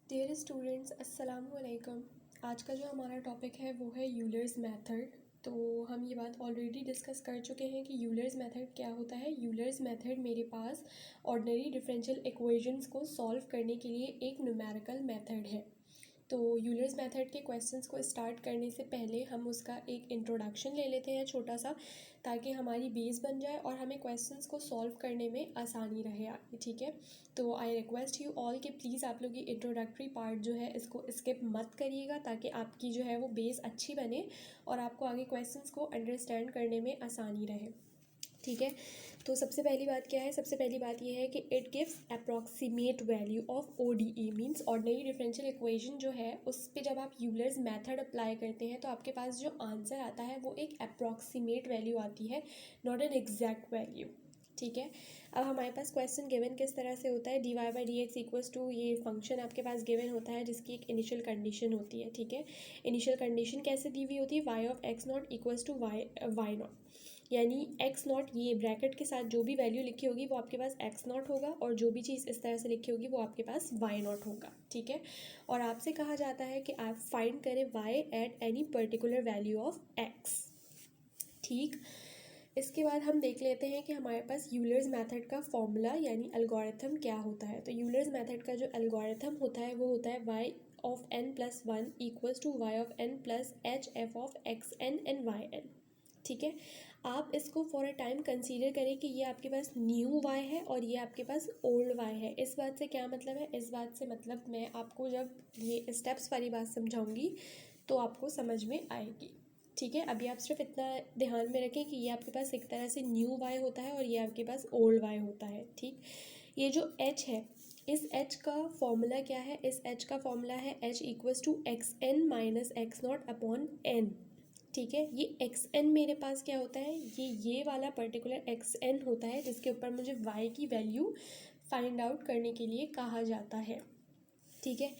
Dear students अस्सलाम वालेकुम। आज का जो हमारा टॉपिक है वो है यूलर्स मेथड। तो हम ये बात ऑलरेडी डिस्कस कर चुके हैं कि यूलर्स मेथड क्या होता है। यूलर्स मेथड मेरे पास ऑर्डिनरी डिफरेंशियल इक्वेशंस को सॉल्व करने के लिए एक न्यूमेरिकल मेथड है। तो यूलर्स मेथड के क्वेश्चंस को स्टार्ट करने से पहले हम उसका एक इंट्रोडक्शन ले लेते हैं छोटा सा, ताकि हमारी बेस बन जाए और हमें क्वेश्चंस को सॉल्व करने में आसानी रहे आगे। ठीक है, तो आई रिक्वेस्ट यू ऑल कि प्लीज़ आप लोग ये इंट्रोडक्टरी पार्ट जो है इसको स्किप मत करिएगा, ताकि आपकी जो है वो बेस अच्छी बने और आपको आगे क्वेश्चंस को अंडरस्टैंड करने में आसानी रहे। ठीक है, तो सबसे पहली बात क्या है। सबसे पहली बात ये है कि it gives approximate value of ODE means ordinary differential equation जो है उस पे जब आप यूलर्स मेथड अप्लाई करते हैं तो आपके पास जो आंसर आता है वो एक अप्रॉक्सीमेट वैल्यू आती है, नॉट एन एग्जैक्ट वैल्यू। ठीक है, अब हमारे पास क्वेश्चन गिवन किस तरह से होता है। dy/dx इक्वल्स टू ये फंक्शन आपके पास गिवन होता है जिसकी एक इनिशियल कंडीशन होती है। ठीक है, इनिशियल कंडीशन कैसे दी हुई होती है, y(x0) इक्वल्स टू y0, यानी x0 ये ब्रैकेट के साथ जो भी वैल्यू लिखी होगी वो आपके पास x0 होगा और जो भी चीज़ इस तरह से लिखी होगी वो आपके पास y0 होगा। ठीक है, और आपसे कहा जाता है कि आप फाइंड करें y at any particular value of x। ठीक, इसके बाद हम देख लेते हैं कि हमारे पास यूलर्स मेथड का फॉर्मूला यानी एल्गोरिथम क्या होता है। तो यूलर्स मेथड का जो एल्गोरिथम होता है वो होता है y of n+1 equals to y of n plus H F of xn and yn। ठीक है, आप इसको फॉर अ टाइम कंसीडर करें कि ये आपके पास न्यू y है और ये आपके पास ओल्ड y है। इस बात से क्या मतलब है, इस बात से मतलब मैं आपको जब ये स्टेप्स वाली बात समझाऊंगी तो आपको समझ में आएगी। ठीक है, अभी आप सिर्फ इतना ध्यान में रखें कि ये आपके पास एक तरह से न्यू y होता है और ये आपके पास ओल्ड y होता है। ठीक, ये जो h है इस h का फॉर्मूला क्या है, इस h का फॉर्मूला है h equals to xn minus x0 upon n। ठीक है, ये xn मेरे पास क्या होता है, ये वाला पर्टिकुलर xn होता है जिसके ऊपर मुझे y की वैल्यू फाइंड आउट करने के लिए कहा जाता है। ठीक है,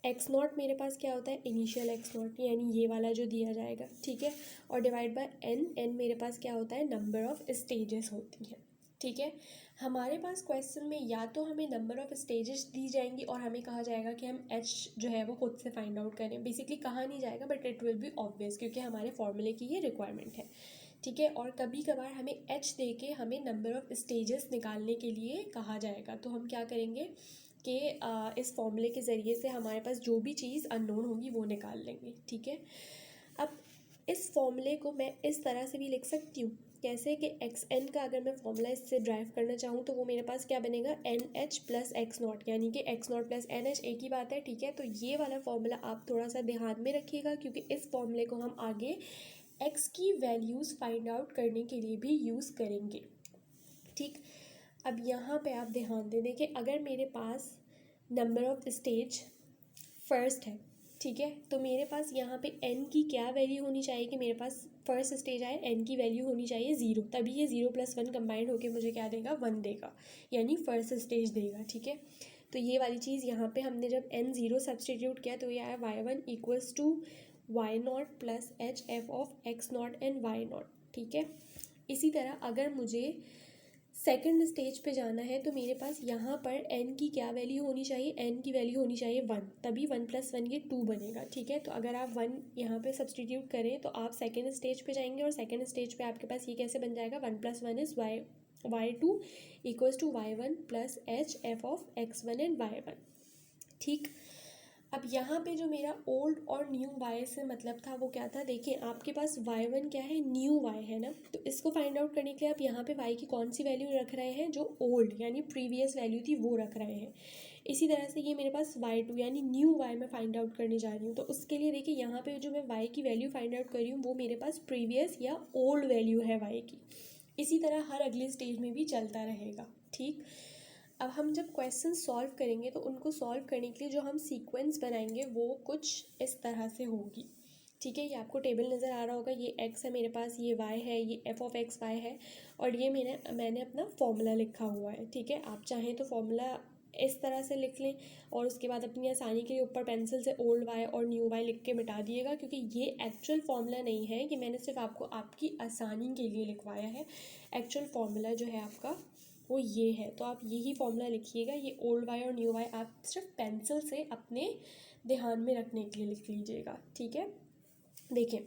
x0 मेरे पास क्या होता है, इनिशियल x0 यानी ये वाला जो दिया जाएगा। ठीक है, और डिवाइड बाय n मेरे पास क्या होता है, नंबर ऑफ स्टेजेस होती हैं। ठीक है, हमारे पास क्वेश्चन में या तो हमें नंबर ऑफ स्टेजेस दी जाएंगी और हमें कहा जाएगा कि हम h जो है वो खुद से फाइंड आउट करें। बेसिकली कहा नहीं जाएगा but it will be obvious क्योंकि हमारे फॉर्मूले की ये रिक्वायरमेंट है। ठीक है, और कभी कभार हमें h दे के हमें नंबर ऑफ स्टेजेस निकालने के लिए कहा जाएगा। तो हम क्या करेंगे कि इस फॉर्मूले के ज़रिए से हमारे पास जो भी चीज़ अननोन होगी वो निकाल लेंगे। ठीक है, अब इस फॉर्मूले को मैं इस तरह से भी लिख सकती हूँ, कैसे कि xn का अगर मैं फॉर्मूला इससे ड्राइव करना चाहूँ तो वो मेरे पास क्या बनेगा, NH प्लस x0 यानी कि x0 प्लस NH एक ही बात है। ठीक है, तो ये वाला फॉर्मूला आप थोड़ा सा ध्यान में रखिएगा क्योंकि इस फॉर्मूले को हम आगे x की वैल्यूज़ फाइंड आउट करने के लिए भी यूज़ करेंगे। ठीक, अब यहाँ पे आप ध्यान दे दें कि अगर मेरे पास नंबर ऑफ स्टेज फर्स्ट है, ठीक है, तो मेरे पास यहाँ पे n की क्या वैल्यू होनी चाहिए कि मेरे पास फर्स्ट स्टेज आए, n की वैल्यू होनी चाहिए 0, तभी ये 0+1 कंबाइंड होके मुझे क्या देगा, 1 देगा, यानी फर्स्ट स्टेज देगा। ठीक है, तो ये वाली चीज़ यहाँ पे हमने जब n0 सब्सटीट्यूट किया तो ये आया y1 equals to y0 plus H F of x0 and y0। ठीक है, इसी तरह अगर मुझे सेकंड स्टेज पे जाना है तो मेरे पास यहाँ पर n की क्या वैल्यू होनी चाहिए, n की वैल्यू होनी चाहिए 1, तभी 1+1 ये 2 बनेगा। ठीक है, तो अगर आप 1 यहाँ पे सब्सटीट्यूट करें तो आप सेकंड स्टेज पे जाएंगे और सेकंड स्टेज पे आपके पास ये कैसे बन जाएगा, 1+1 is y2 equals to y1 plus H F of x1 and y1। ठीक, अब यहाँ पे जो मेरा ओल्ड और न्यू y से मतलब था वो क्या था, देखिए आपके पास y1 क्या है, न्यू y है ना, तो इसको फाइंड आउट करने के लिए आप यहाँ पे y की कौन सी वैल्यू रख रहे हैं, जो ओल्ड यानी प्रीवियस वैल्यू थी वो रख रहे हैं। इसी तरह से ये मेरे पास y2 यानी न्यू y मैं फाइंड आउट करने जा रही हूँ, तो उसके लिए देखिए यहाँ पे जो मैं y की वैल्यू फाइंड आउट कर रही हूँ वो मेरे पास प्रीवियस या ओल्ड वैल्यू है y की। इसी तरह हर अगले स्टेज में भी चलता रहेगा। ठीक, अब हम जब क्वेश्चन सॉल्व करेंगे तो उनको सॉल्व करने के लिए जो हम सीक्वेंस बनाएंगे वो कुछ इस तरह से होगी। ठीक है, ये आपको टेबल नज़र आ रहा होगा, ये x है मेरे पास, ये y है, ये f ऑफ x y है और ये मैंने अपना फॉर्मूला लिखा हुआ है। ठीक है, आप चाहें तो फॉर्मूला इस तरह से लिख लें और उसके बाद अपनी आसानी के लिए ऊपर पेंसिल से ओल्ड y और न्यू y लिख के मिटा दिएगा, क्योंकि ये एक्चुअल फॉर्मूला नहीं है, कि मैंने सिर्फ आपको आपकी आसानी के लिए लिखवाया है। एक्चुअल फॉर्मूला जो है आपका वो ये है। तो आप यही फॉर्मूला लिखिएगा, ये ओल्ड वाई और न्यू वाई आप सिर्फ पेंसिल से अपने ध्यान में रखने के लिए लिख लीजिएगा, ठीक है। देखिए,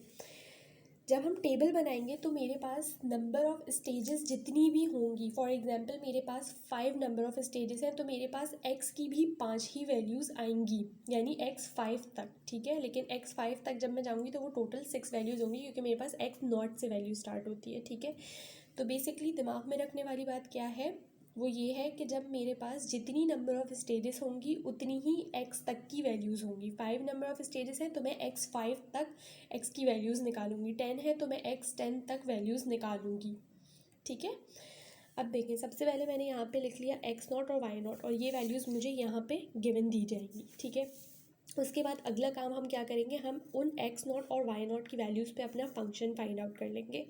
जब हम टेबल बनाएंगे तो मेरे पास नंबर ऑफ़ स्टेजेस जितनी भी होंगी, फॉर एग्जांपल मेरे पास 5 नंबर ऑफ़ स्टेजेस हैं, तो मेरे पास x की भी 5 ही वैल्यूज़ आएंगी, यानी x 5 तक, ठीक है। लेकिन x 5 तक जब मैं जाऊंगी तो वो टोटल 6 वैल्यूज़ होंगी, क्योंकि मेरे पास x नॉट से वैल्यू स्टार्ट होती है, ठीक है। तो बेसिकली दिमाग में रखने वाली बात क्या है, वो ये है कि जब मेरे पास जितनी नंबर ऑफ़ स्टेजेस होंगी उतनी ही x तक की वैल्यूज़ होंगी। 5 नंबर ऑफ़ स्टेजेस हैं तो मैं x 5 तक x की वैल्यूज़ निकालूंगी, 10 है तो मैं x 10 तक वैल्यूज़ निकालूंगी, ठीक है। अब देखें, सबसे पहले मैंने यहाँ पे लिख लिया x नॉट और y नॉट, और ये वैल्यूज़ मुझे यहाँ पे गिवन दी जाएंगी, ठीक है। उसके बाद अगला काम हम क्या करेंगे, हम उन x नॉट और y नॉट की वैल्यूज़ पे अपना फंक्शन फाइंड आउट कर लेंगे,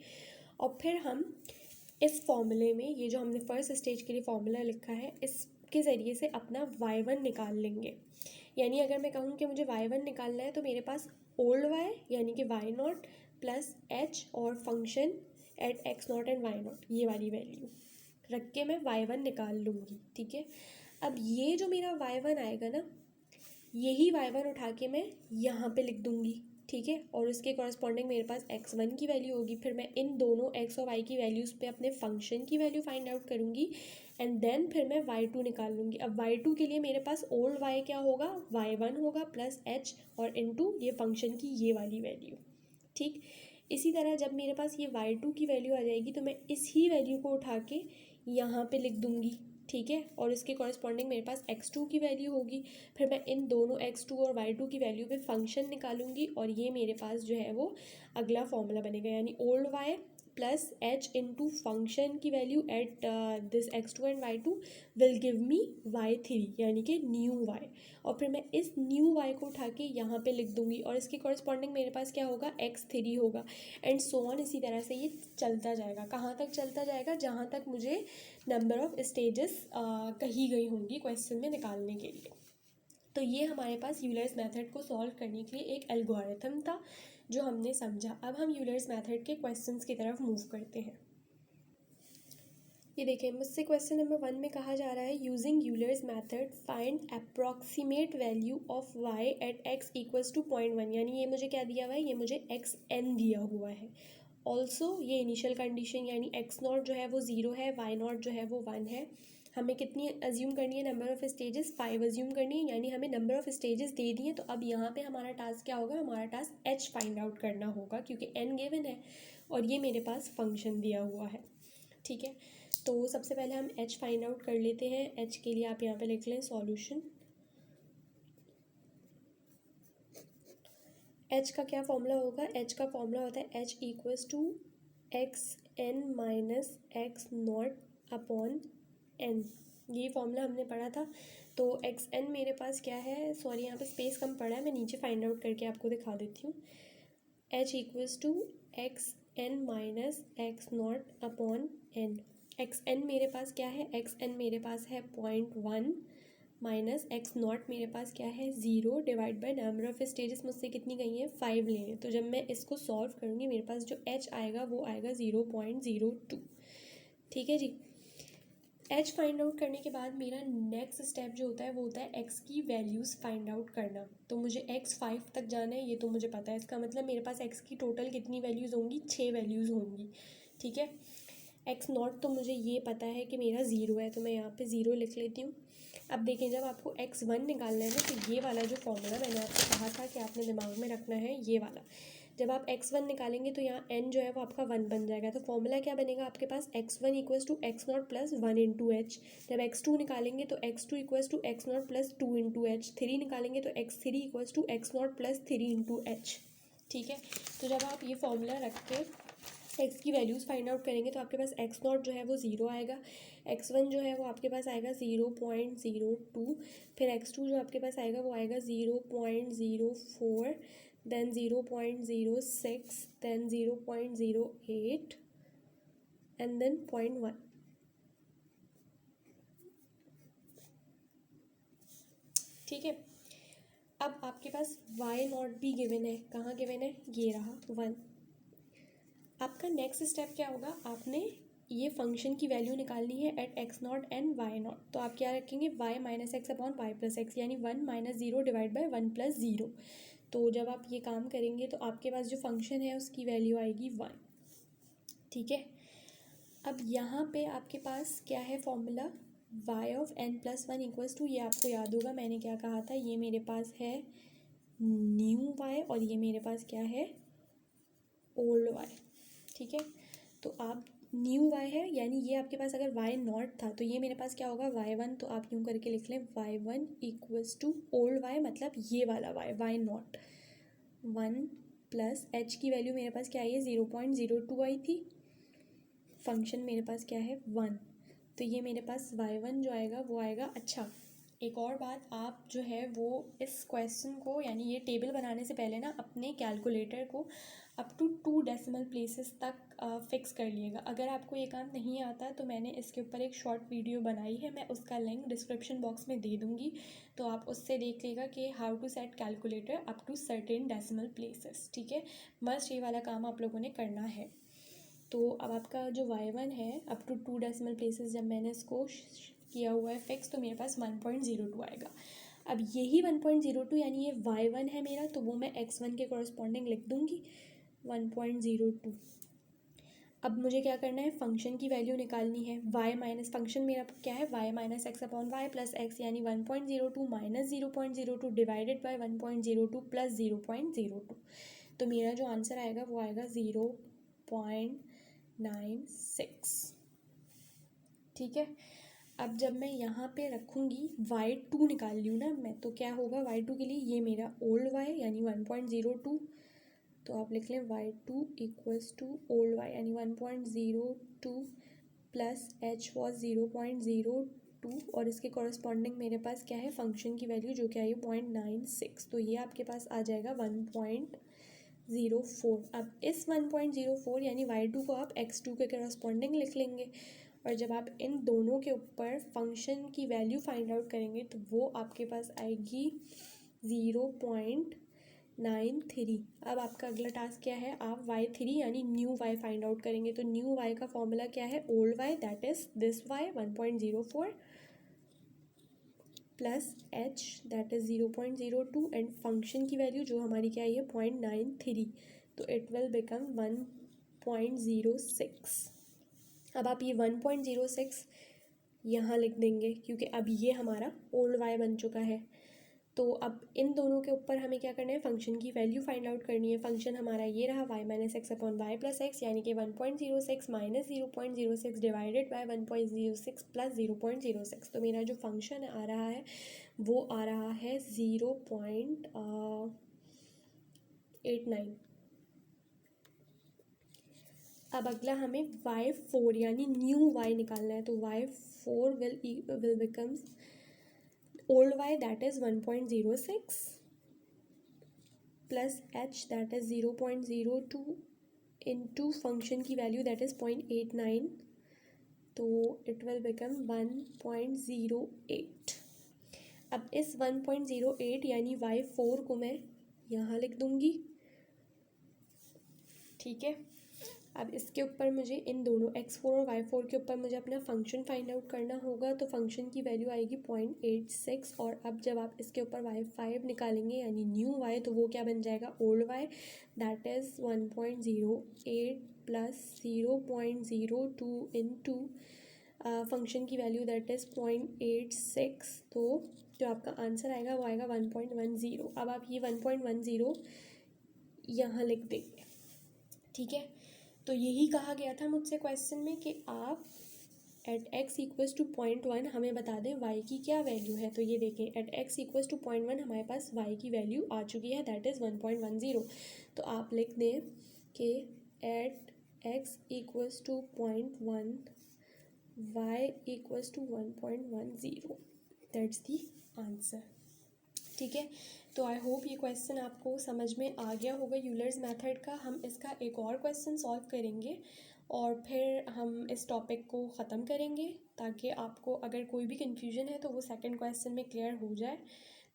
और फिर हम इस फॉर्मूले में, ये जो हमने फर्स्ट स्टेज के लिए फॉर्मूला लिखा है, इसके ज़रिए से अपना y1 निकाल लेंगे। यानी अगर मैं कहूँ कि मुझे y1 निकालना है तो मेरे पास ओल्ड y यानी कि y नॉट प्लस h और function at x not and y not, ये वाली वैल्यू रख के मैं y1 निकाल लूँगी, ठीक है। अब ये जो मेरा y1 आएगा ना, यही y1 उठा के मैं यहाँ पे लिख दूँगी, ठीक है। और उसके कॉरस्पॉन्डिंग मेरे पास x1 की वैल्यू होगी, फिर मैं इन दोनों x और y की वैल्यूज़ पे अपने फंक्शन की वैल्यू फाइंड आउट करूँगी, एंड देन फिर मैं y2 निकाल लूँगी। अब y2 के लिए मेरे पास ओल्ड y क्या होगा, y1 होगा प्लस h और इनटू ये फंक्शन की ये वाली वैल्यू, ठीक। इसी तरह जब मेरे पास ये y2 की वैल्यू आ जाएगी तो मैं इस ही वैल्यू को उठा के यहाँ पे लिख दूँगी, ठीक है। और इसके कॉरस्पॉन्डिंग मेरे पास x2 की वैल्यू होगी, फिर मैं इन दोनों x2 और y2 की वैल्यू पे फंक्शन निकालूंगी, और ये मेरे पास जो है वो अगला फॉर्मूला बनेगा, यानी old y plus h into function की value at this x2 and y2 will give me y3 यानी कि न्यू y, और फिर मैं इस न्यू y को उठा के यहाँ पे लिख दूंगी, और इसके कॉरस्पॉन्डिंग मेरे पास क्या होगा, x3 होगा, एंड सो ऑन। इसी तरह से ये चलता जाएगा, कहाँ तक चलता जाएगा, जहाँ तक मुझे नंबर ऑफ़ स्टेजेस कही गई होंगी क्वेश्चन में निकालने के लिए। तो ये हमारे पास यूलर्स मेथड को सॉल्व करने के लिए एक एल्गोरिथम था जो हमने समझा। अब हम यूलर्स मेथड के क्वेश्चंस की तरफ मूव करते हैं। ये देखें, मुझसे क्वेश्चन नंबर 1 में कहा जा रहा है, using Euler's method find approximate value of y at x equals to 0.1, यानी ये मुझे क्या दिया हुआ है, ये मुझे xn दिया हुआ है। ऑल्सो ये इनिशियल कंडीशन, यानी x नॉट जो है वो 0 है, y नॉट जो है वो 1 है। हमें कितनी अज्यूम करनी है, नंबर ऑफ़ स्टेजेस 5 अज्यूम करनी है, यानी हमें नंबर ऑफ़ स्टेजेस दे दिए। तो अब यहाँ पे हमारा टास्क क्या होगा, हमारा टास्क h फाइंड आउट करना होगा, क्योंकि n गिवन है और ये मेरे पास फंक्शन दिया हुआ है, ठीक है। तो सबसे पहले हम h फाइंड आउट कर लेते हैं। h के लिए आप यहाँ पे लिख लें सॉल्यूशन। h का क्या फॉर्मूला होगा, h का फॉर्मूला होता है h equals to X N minus X naught upon n। ये फॉर्मूला हमने पढ़ा था। तो एक्स एन मेरे पास क्या है, सॉरी यहाँ पे स्पेस कम पड़ा है, मैं नीचे फाइंड आउट करके आपको दिखा देती हूँ। h equals to X N minus X naught upon n। X N मेरे पास क्या है, एक्स एन मेरे पास है 0.1 माइनस एक्स नॉट मेरे पास क्या है 0 divide by number of stages मुझसे कितनी गई हैं 5 लेंगे। तो जब मैं इसको सॉल्व करूँगी मेरे पास जो h आएगा वो आएगा 0.02, ठीक है जी। h फाइंड आउट करने के बाद मेरा नेक्स्ट स्टेप जो होता है वो होता है x की वैल्यूज़ फाइंड आउट करना। तो मुझे x 5 तक जाना है, ये तो मुझे पता है। इसका मतलब मेरे पास x की टोटल कितनी वैल्यूज़ होंगी, 6 वैल्यूज़ होंगी, ठीक है। x नॉट तो मुझे ये पता है कि मेरा 0 है, तो मैं यहाँ पे 0 लिख लेती हूँ। अब देखें, जब आपको x1 निकालना है ना, तो ये वाला जो फॉर्मूला मैंने आपको कहा था कि आपने दिमाग में रखना है, ये वाला। जब आप x1 निकालेंगे तो यहाँ n जो है वो आपका 1 बन जाएगा। तो फॉर्मूला क्या बनेगा आपके पास, x1 equals to X naught plus 1 into H. जब x2 निकालेंगे तो x2 equals to X naught plus 2 into H. 3 निकालेंगे तो x3 equals to X naught plus 3 into H, ठीक है। तो जब आप ये फॉर्मूला रख के x की वैल्यूज़ फाइंड आउट करेंगे तो आपके पास x नॉट जो है वो 0 आएगा, x1 जो है वो आपके पास आएगा 0.02, फिर x2 जो आपके पास आएगा वो आएगा 0.04, देन 0.06, देन 0.08 एंड देन 0.1, ठीक है। अब आपके पास y नॉट भी गिवन है, कहाँ गिवन है, ये रहा 1। आपका नेक्स्ट स्टेप क्या होगा, आपने ये फंक्शन की वैल्यू निकालनी है at X naught and Y naught, तो आप क्या रखेंगे Y minus X upon Y plus X, यानी 1 माइनस 0 डिवाइड बाई 1 प्लस 0। तो जब आप ये काम करेंगे तो आपके पास जो फंक्शन है उसकी वैल्यू आएगी 1। ठीक है, अब यहाँ पे आपके पास क्या है formula, y of n plus 1 equals to, ये आपको याद होगा मैंने क्या कहा था, ये मेरे पास है न्यू y और ये मेरे पास क्या है ओल्ड y। ठीक है, तो आप न्यू y है, यानी ये आपके पास अगर y नॉट था तो ये मेरे पास क्या होगा y1, तो आप यूँ करके लिख लें y1 equals to old y, मतलब ये वाला y नॉट 1 प्लस h की वैल्यू मेरे पास क्या आई है 0.02 आई थी, फंक्शन मेरे पास क्या है 1, तो ये मेरे पास y1 जो आएगा वो आएगा। अच्छा, एक और बात, आप जो है वो इस क्वेश्चन को, यानी ये टेबल बनाने से पहले ना अपने कैलकुलेटर को अप टू 2 डेसिमल प्लेसेस तक फिक्स कर लिएगा। अगर आपको ये काम नहीं आता तो मैंने इसके ऊपर एक शॉर्ट वीडियो बनाई है, मैं उसका लिंक डिस्क्रिप्शन बॉक्स में दे दूँगी, तो आप उससे देख लेगा कि how to set calculator up to certain decimal places. ठीक है, मस्ट ये वाला काम आप लोगों ने करना है। तो अब आपका जो y1 है अप टू 2 डेसिमल प्लेसेस, जब मैंने इसको किया हुआ है फिक्स, तो मेरे पास 1.02 आएगा। अब यही 1.02 यानी ये y1 है मेरा, तो वो मैं x1 के कॉरस्पॉन्डिंग लिख दूँगी 1.02। अब मुझे क्या करना है, फंक्शन की वैल्यू निकालनी है, y माइनस फंक्शन मेरा क्या है y minus X upon Y plus X, यानी 1.02 माइनस 0.02 डिवाइडेड बाई 1.02 प्लस 0.02। तो मेरा जो आंसर आएगा वो आएगा 0.96। ठीक है, अब जब मैं यहाँ पे रखूँगी y2 निकाल ली हूँ ना मैं, तो क्या होगा y2 के लिए, ये मेरा ओल्ड y यानी 1.02, तो आप लिख लें y2 equals to old y यानी 1.02 प्लस h वॉज 0.02, और इसके कॉरस्पॉन्डिंग मेरे पास क्या है फंक्शन की वैल्यू जो क्या है 0.96, तो ये आपके पास आ जाएगा 1.04। अब इस 1.04 यानी y2 को आप x2 के कॉरस्पॉन्डिंग लिख लेंगे, और जब आप इन दोनों के ऊपर फंक्शन की वैल्यू फाइंड आउट करेंगे तो वो आपके पास आएगी 0.93। अब आपका अगला टास्क क्या है, आप y3 यानी न्यू y फाइंड आउट करेंगे। तो न्यू y का फॉर्मूला क्या है, old y that is this y 1.04 plus h that is 0.02 and function की वैल्यू जो हमारी क्या है 0.93, तो इट विल बिकम 1.06। अब आप ये 1.06 यहाँ लिख देंगे क्योंकि अब ये हमारा ओल्ड y बन चुका है। तो अब इन दोनों के ऊपर हमें क्या करना है, फंक्शन की वैल्यू फाइंड आउट करनी है। फंक्शन हमारा ये रहा y minus X upon Y plus X, यानी कि 1.06 माइनस 0.06 डिवाइडेड बाय 1.06 प्लस 0.06। तो मेरा जो फंक्शन आ रहा है वो आ रहा है 0.89। अब अगला हमें y4 यानी न्यू y निकालना है, तो y4 will becomes old y that is 1.06 plus h that is 0.02 into function की value that is 0.89, तो it will become 1.08। अब इस 1.08 यानी y4 को मैं यहाँ लिख दूँगी। ठीक है, अब इसके ऊपर मुझे इन दोनों x4 और y4 के ऊपर मुझे अपना फंक्शन फाइंड आउट करना होगा, तो फंक्शन की वैल्यू आएगी 0.86। और अब जब आप इसके ऊपर y5 निकालेंगे यानी न्यू y, तो वो क्या बन जाएगा old y that is 1.08 plus 0.02 into function की वैल्यू दैट इज़ 0.86, तो जो आपका आंसर आएगा वो आएगा 1.10। अब आप ये 1.10 यहाँ लिख देंगे। ठीक है, तो यही कहा गया था मुझसे क्वेश्चन में कि आप एट x इक्वल्स टू 0.1 हमें बता दें y की क्या वैल्यू है। तो ये देखें एट x इक्वल्स टू 0.1 हमारे पास y की वैल्यू आ चुकी है दैट इज़ 1.10। तो आप लिख दें कि at x equals to 0.1 y equals to 1.10, that's the answer. ठीक है, तो आई होप ये क्वेश्चन आपको समझ में आ गया होगा यूलर्स मेथड का। हम इसका एक और क्वेश्चन सॉल्व करेंगे और फिर हम इस टॉपिक को ख़त्म करेंगे, ताकि आपको अगर कोई भी कन्फ्यूजन है तो वो सेकंड क्वेश्चन में क्लियर हो जाए।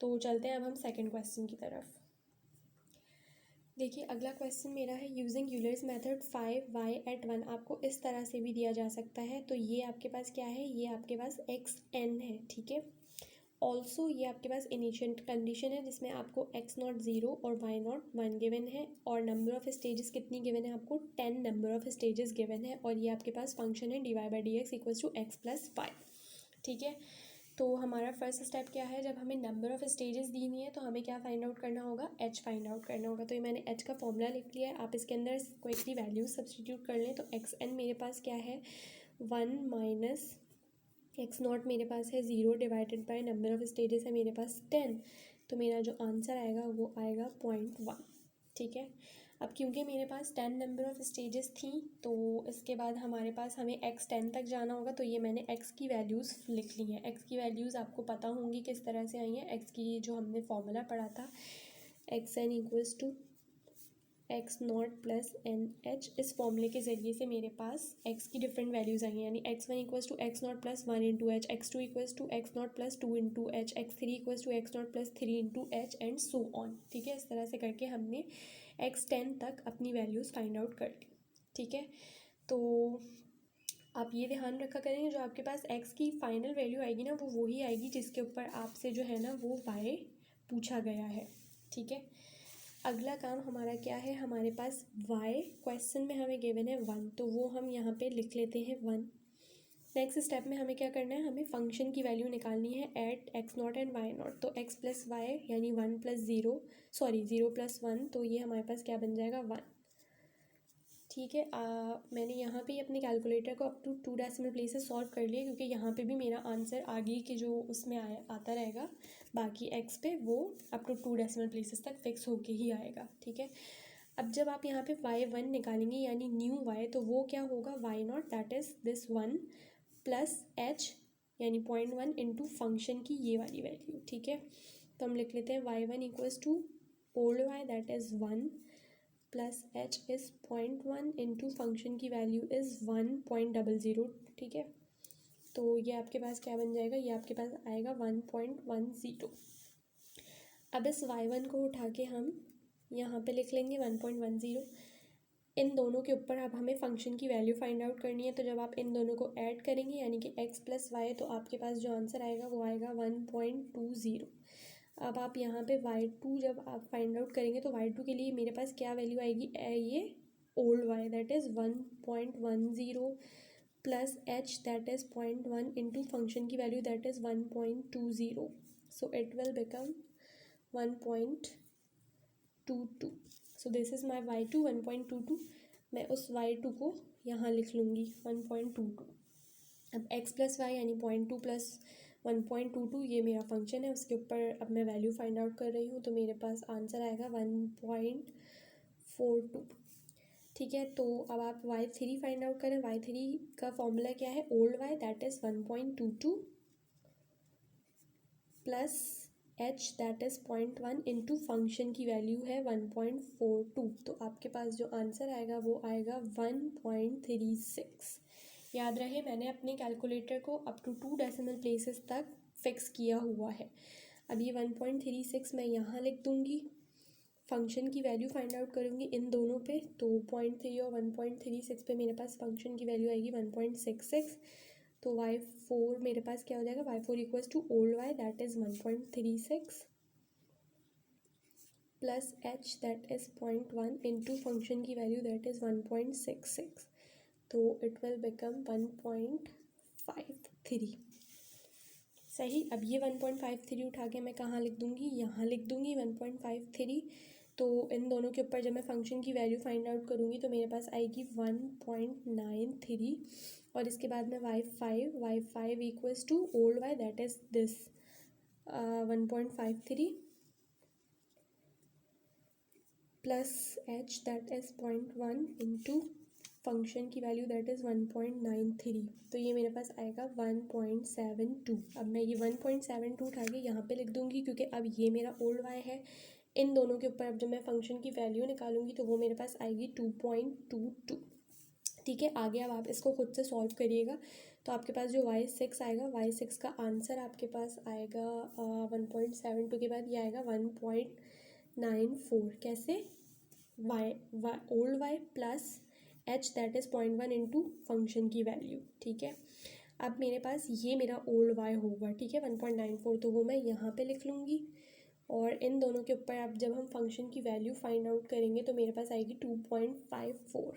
तो चलते हैं अब हम सेकंड क्वेश्चन की तरफ। देखिए अगला क्वेश्चन मेरा है यूजिंग यूलर्स मेथड 5y@1 आपको इस तरह से भी दिया जा सकता है। तो ये आपके पास क्या है, ये आपके पास xn है, ठीक है। ऑल्सो ये आपके पास इनिशियल कंडीशन है जिसमें आपको x0 0 और y0 1 गिवन है और नंबर ऑफ स्टेजेस कितनी गिवन है, आपको 10 नंबर ऑफ स्टेजेस गिवन है और ये आपके पास फंक्शन है dy/dx इक्वल्स टू x+y, ठीक है। तो हमारा फर्स्ट स्टेप क्या है, जब हमें नंबर ऑफ़ स्टेजेस दी हुई है तो हमें क्या फाइंड आउट करना होगा, एच फाइंड आउट करना होगा। तो ये मैंने एच का फॉर्मूला लिख लिया है, आप इसके अंदर क्विकली वैल्यूज सब्सटीट्यूट कर लें। तो एक्स एन मेरे पास क्या है 1 माइनस एक्स नॉट मेरे पास है 0 divided by number of stages है मेरे पास 10। तो मेरा जो आंसर आएगा वो आएगा 0.1, ठीक है। अब क्योंकि मेरे पास 10 नंबर ऑफ़ स्टेजेस थी तो इसके बाद हमारे पास हमें x 10 तक जाना होगा। तो ये मैंने x की वैल्यूज़ लिख ली हैं। x की वैल्यूज़ आपको पता होंगी किस तरह से आई हैं। x की जो हमने फॉर्मूला पढ़ा था X N equals to X naught plus N H, इस फॉर्मूले के ज़रिए से मेरे पास x की डिफरेंट वैल्यूज़ आई हैं। यानी x1 equals to X naught plus 1 into H, x2 equals to X naught plus 2 into H, x3 equals to X naught plus 3 into H and so on, ठीक है। इस तरह से करके हमने x 10 तक अपनी वैल्यूज़ फाइंड आउट कर ली, ठीक है। तो आप ये ध्यान रखा करेंगे जो आपके पास x की फाइनल वैल्यू आएगी ना वो वही आएगी जिसके ऊपर आपसे जो है ना वो y पूछा गया है, ठीक है। अगला काम हमारा क्या है, हमारे पास y क्वेश्चन में हमें गिवन है 1, तो वो हम यहाँ पे लिख लेते हैं 1। नेक्स्ट स्टेप में हमें क्या करना है, हमें फंक्शन की वैल्यू निकालनी है at X naught and Y naught. तो x प्लस वाई यानी 1 प्लस 0 सॉरी 0 प्लस 1, तो ये हमारे पास क्या बन जाएगा 1, ठीक है। मैंने यहाँ पे अपने कैलकुलेटर को up to 2 decimal places solve कर लिए क्योंकि यहाँ पे भी मेरा आंसर आगे के जो उसमें आता रहेगा बाकी एक्स पे वो अप टू 2 डेसिमल प्लेसेस तक फिक्स होके ही आएगा, ठीक है। अब जब आप यहाँ पे y1 निकालेंगे यानी न्यू y, तो वो क्या होगा y0 that is this 1 plus h यानी 0.1 इंटू फंक्शन की ये वाली वैल्यू, ठीक है। तो हम लिख लेते हैं y1 equals to old y that is 1 plus H is 0.1 into function की वैल्यू इज़ 1.00, ठीक है। तो ये आपके पास क्या बन जाएगा, ये आपके पास आएगा 1.10। अब इस y1 को उठा के हम यहाँ पे लिख लेंगे 1.10। इन दोनों के ऊपर अब हमें फंक्शन की वैल्यू फाइंड आउट करनी है। तो जब आप इन दोनों को ऐड करेंगे यानी कि x प्लस वाई, तो आपके पास जो आंसर आएगा वो आएगा 1.20। अब आप यहाँ पे y2 जब आप फाइंड आउट करेंगे तो y2 के लिए मेरे पास क्या वैल्यू आएगी, ये old y that is 1.10 plus h that is 0.1 into function की value that is 1.20, so it will become 1.22। So this is my y2 1.22। मैं उस y2 को यहाँ लिख लूँगी 1.22। अब x प्लस वाई यानी 0.2 प्लस 1.22 ये मेरा फंक्शन है, उसके ऊपर अब मैं वैल्यू फाइंड आउट कर रही हूँ। तो मेरे पास आंसर आएगा 1.42, ठीक है। तो अब आप y3 फाइंड आउट करें। y3 का फॉर्मूला क्या है, old y that is 1.22 plus h that is 0.1 into function की वैल्यू है 1.42। तो आपके पास जो आंसर आएगा वो आएगा 1.36। याद रहे मैंने अपने कैलकुलेटर को अप टू 2 डेसिमल प्लेसेस तक फिक्स किया हुआ है। अब ये 1.36 मैं यहाँ लिख दूँगी, फंक्शन की वैल्यू फाइंड आउट करूँगी इन दोनों पे। तो 0.3 और 1.36 पे मेरे पास फंक्शन की वैल्यू आएगी 1.66। तो y4 मेरे पास क्या हो जाएगा, y4 equals to old y that is 1.36 plus h that is 0.1 into function की वैल्यू दैट इज़ 1.66, तो इट विल बिकम 1.53। सही। अब ये 1.53 उठा के मैं कहाँ लिख दूँगी, यहाँ लिख दूँगी 1.53। तो इन दोनों के ऊपर जब मैं फंक्शन की वैल्यू फाइंड आउट करूँगी तो मेरे पास आएगी 1.93 और इसके बाद में y5 equals to old y that is this 1.53 plus h that is 0.1 into function की वैल्यू दैट इज़ 1.93। तो ये मेरे पास आएगा 1.72। अब मैं ये 1.72 उठा के यहाँ पे लिख दूँगी क्योंकि अब ये मेरा ओल्ड y है। इन दोनों के ऊपर अब जब मैं फंक्शन की वैल्यू निकालूंगी तो वो मेरे पास आएगी 2.22, ठीक है। आगे अब आप इसको खुद से सॉल्व करिएगा। तो आपके पास जो y6 आएगा, y6 का आंसर आपके पास आएगा 1.72 के बाद ये आएगा 1.94। कैसे, Y old Y plus H that is 0.1 into function की वैल्यू, ठीक है। अब मेरे पास ये मेरा ओल्ड वाई होगा, ठीक है, 1.94, तो वो मैं यहाँ पे लिख लूँगी। और इन दोनों के ऊपर अब जब हम फंक्शन की वैल्यू फाइंड आउट करेंगे तो मेरे पास आएगी 2.54।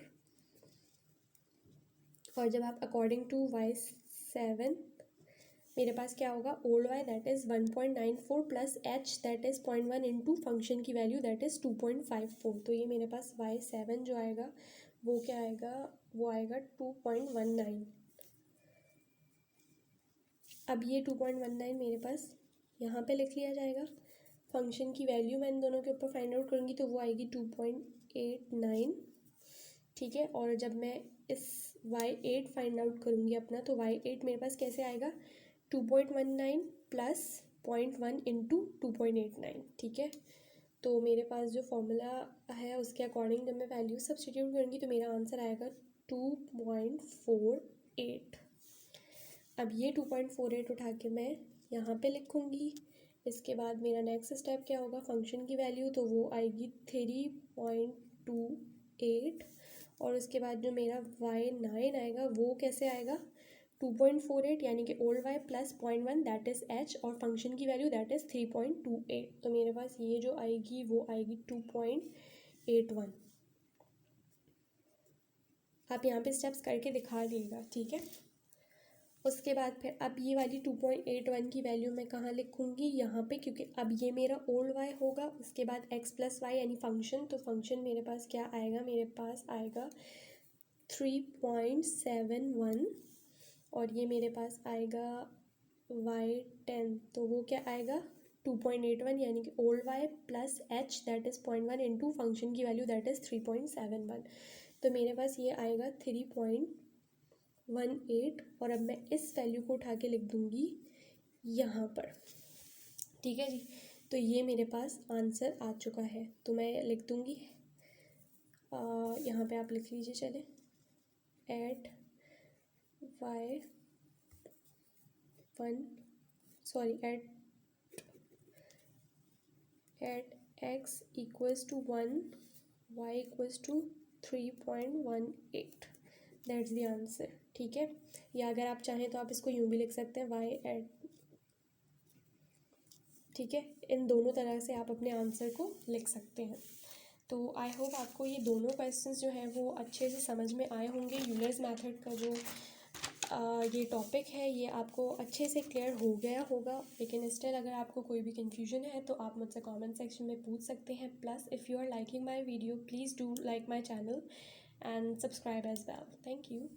और जब आप अकॉर्डिंग टू y7 मेरे पास क्या होगा, old Y that is 1.94 plus H that is 0.1 into function की वैल्यू दैट इज़ 2.54। तो ये मेरे पास y7 जो आएगा वो क्या आएगा, वो आएगा 2.19। अब ये 2.19 मेरे पास यहाँ पे लिख लिया जाएगा। फंक्शन की वैल्यू मैं इन दोनों के ऊपर फाइंड आउट करूँगी तो वो आएगी 2.89, ठीक है। और जब मैं इस y8 फाइंड आउट करूँगी अपना, तो y8 मेरे पास कैसे आएगा, 2.19 प्लस 0.1 इंटू 2.89, ठीक है। तो मेरे पास जो फॉर्मूला है उसके अकॉर्डिंग जब मैं वैल्यू सब्स्टिट्यूट करूँगी तो मेरा आंसर आएगा 2.48। अब ये 2.48 उठा के मैं यहाँ पे लिखूँगी। इसके बाद मेरा नेक्स्ट स्टेप क्या होगा, फंक्शन की वैल्यू, तो वो आएगी 3.28। और उसके बाद जो मेरा y9 आएगा वो कैसे आएगा, 2.48 यानी कि old Y plus 0.1 that is H और फंक्शन की वैल्यू दैट इज़ 3.28। तो मेरे पास ये जो आएगी वो आएगी 2.81। आप यहाँ पे स्टेप्स करके दिखा दीजिएगा, ठीक है। उसके बाद फिर अब ये वाली 2.81 की वैल्यू मैं कहाँ लिखूँगी, यहाँ पे, क्योंकि अब ये मेरा ओल्ड वाई होगा। उसके बाद x प्लस वाई यानी फंक्शन, तो फंक्शन मेरे पास क्या आएगा, मेरे पास आएगा 3.71। और ये मेरे पास आएगा y10, तो वो क्या आएगा 2.81 यानी कि old Y plus H that is 0.1 into function की वैल्यू दैट इज़ 3.71। तो मेरे पास ये आएगा 3.18। और अब मैं इस वैल्यू को उठा के लिख दूँगी यहाँ पर, ठीक है जी। तो ये मेरे पास आंसर आ चुका है, तो मैं लिख दूँगी यहाँ पे, आप लिख लीजिए, चले, at at x equals to 1, y equals to 3.18, that's the answer, ठीक है। या अगर आप चाहें तो आप इसको यूँ भी लिख सकते हैं y एट, ठीक है। इन दोनों तरह से आप अपने आंसर को लिख सकते हैं। तो आई होप आपको ये दोनों क्वेश्चंस जो हैं वो अच्छे से समझ में आए होंगे। यूलर्स मेथड का जो ये टॉपिक है ये आपको अच्छे से क्लियर हो गया होगा, लेकिन स्टिल अगर आपको कोई भी कन्फ्यूजन है तो आप मुझसे कमेंट सेक्शन में पूछ सकते हैं। Plus if you are liking my video please do like my channel and subscribe as well. Thank you.